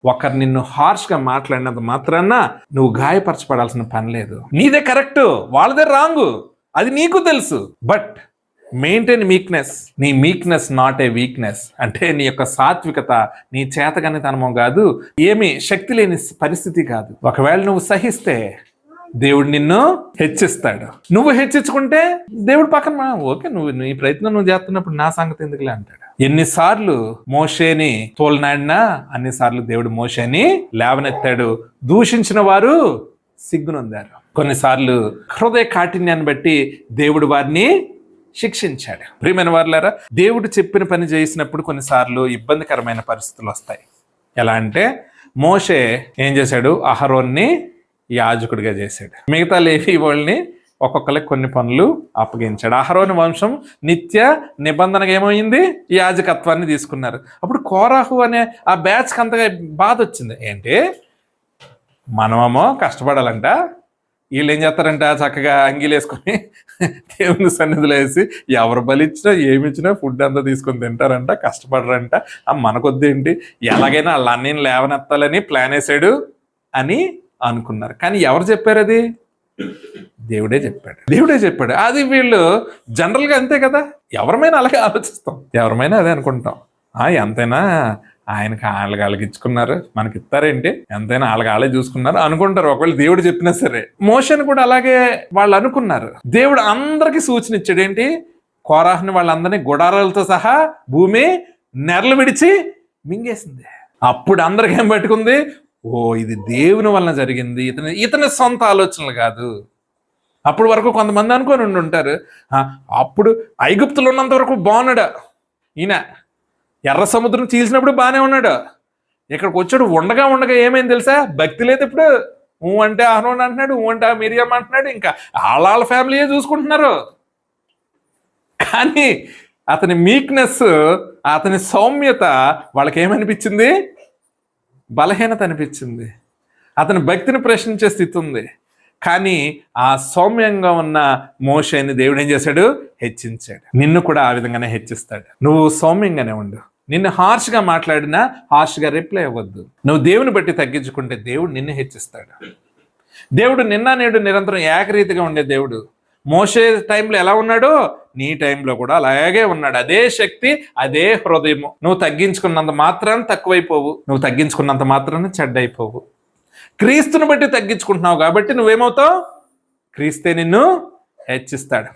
ఒకరు నిన్ను హార్ష్గా మాట్లాడినంత మాత్రాన నువ్వు గాయపరచబడాల్సిన పని లేదు. నీదే కరెక్ట్, వాళ్ళదే రాంగ్, అది నీకు తెలుసు. But maintain meekness. నీ మీక్నెస్ నాట్ ఏ వీక్నెస్. అంటే నీ యొక్క సాత్వికత నీ చేతగానితనమో కాదు, ఏమీ శక్తి లేని పరిస్థితి కాదు. ఒకవేళ నువ్వు సహిస్తే దేవుడు నిన్ను హెచ్చిస్తాడు. నువ్వు హెచ్చించుకుంటే దేవుడు పక్కన ఓకే, నువ్వు నీ ప్రయత్నం నువ్వు చేస్తున్నప్పుడు నా సంగతి ఎందుకులే అంటాడు. ఎన్నిసార్లు మోషేని తోలనాడినా అన్నిసార్లు దేవుడు మోషేని లేవనెత్తాడు. దూషించిన వారు సిగ్గునొందారు. కొన్నిసార్లు హృదయ కాఠిన్యాన్ని బట్టి దేవుడు వారిని శిక్షించాడు. ప్రియమైన వారులారా, దేవుడు చెప్పిన పని చేసినప్పుడు కొన్నిసార్లు ఇబ్బందికరమైన పరిస్థితులు వస్తాయి. ఎలా అంటే మోషే ఏం చేశాడు, అహరోన్ని యాజకుడిగా చేశాడు. మిగతా లేవి వాళ్ళని ఒక్కొక్కరికి కొన్ని పనులు అప్పగించాడు. అహరోను వంశం నిత్య నిబంధనగా ఏమైంది, యాజకత్వాన్ని తీసుకున్నారు. అప్పుడు కోరాహు అనే ఆ బ్యాచ్కి అంతగా బాధ వచ్చింది. ఏంటి మనమేమో కష్టపడాలంట, వీళ్ళు ఏం చేస్తారంట చక్కగా అంగీలు వేసుకొని దేవుని సన్నిధిలో వేసి ఎవరు బలిచ్చినా ఏమిచ్చినా ఫుడ్ అంతా తీసుకొని తింటారంట, కష్టపడరంట. మనకొద్దేంటి, ఎలాగైనా వాళ్ళ అన్నీని లేవనెత్తాలని ప్లాన్ వేసాడు అని అనుకున్నారు. కానీ ఎవరు చెప్పారు? అది దేవుడే చెప్పాడు. అది వీళ్ళు జనరల్గా అంతే కదా, ఎవరమైనా అలాగే ఆలోచిస్తాం, ఎవరమైనా అదే అనుకుంటాం. ఎంతైనా ఆయనకి వాళ్ళకి ఇచ్చుకున్నారు, మనకి ఇస్తారేంటి, ఎంతైనా వాళ్ళే చూసుకున్నారు అనుకుంటారు. ఒకవేళ దేవుడు చెప్పినా సరే. మోషేని కూడా అలాగే వాళ్ళు అనుకున్నారు. దేవుడు అందరికీ సూచన ఇచ్చాడు. ఏంటి, కోరాహుని వాళ్ళందరినీ గుడారాలతో సహా భూమి నెరలు విడిచి మింగేసింది. అప్పుడు అందరికి ఏం పట్టుకుంది, ఓ ఇది దేవుని వలన జరిగింది, ఇతని సొంత ఆలోచనలు కాదు. అప్పుడు వరకు కొంతమంది అనుకొని ఉంటారు, అప్పుడు ఐగుప్తులు ఉన్నంత వరకు బాగున్నాడు ఈయన, ఎర్ర సముద్రం చీల్చినప్పుడు బాగానే ఉన్నాడు, ఇక్కడికి వచ్చాడు ఉండగా ఏమైంది తెలుసా, భక్తి లేదు. ఇప్పుడు అంటే అహరోన్ అంటున్నాడు, అంటే మిరియం అంటున్నాడు, ఇంకా వాళ్ళ ఫ్యామిలీయే చూసుకుంటున్నారు. కానీ అతని మీక్నెస్, అతని సౌమ్యత వాళ్ళకి ఏమనిపించింది, బలహీనత అనిపించింది. అతని భక్తిని ప్రశ్నించే స్థితి ఉంది. కానీ ఆ సౌమ్యంగా ఉన్న మోషేని దేవుడు ఏం చేశాడు, హెచ్చించాడు. నిన్ను కూడా ఆ విధంగానే హెచ్చిస్తాడు. నువ్వు సౌమ్యంగానే ఉండు. నిన్ను హార్ష్గా మాట్లాడినా హార్ష్గా రిప్లై అవ్వద్దు. నువ్వు దేవుని బట్టి తగ్గించుకుంటే దేవుడు నిన్ను హెచ్చిస్తాడు. దేవుడు నిన్న నేడు నిరంతరం ఏకరీతిగా ఉండే దేవుడు. మోషే టైంలో ఎలా ఉన్నాడో నీ టైంలో కూడా అలాగే ఉన్నాడు. అదే శక్తి, అదే హృదయము. నువ్వు తగ్గించుకున్నంత మాత్రాన్ని తక్కువైపోవు, నువ్వు తగ్గించుకున్నంత మాత్రాన్ని చెడ్డైపోవు. క్రీస్తుని బట్టి తగ్గించుకుంటున్నావు కాబట్టి నువ్వేమవుతావు, క్రీస్తే నిన్ను హెచ్చిస్తాడు.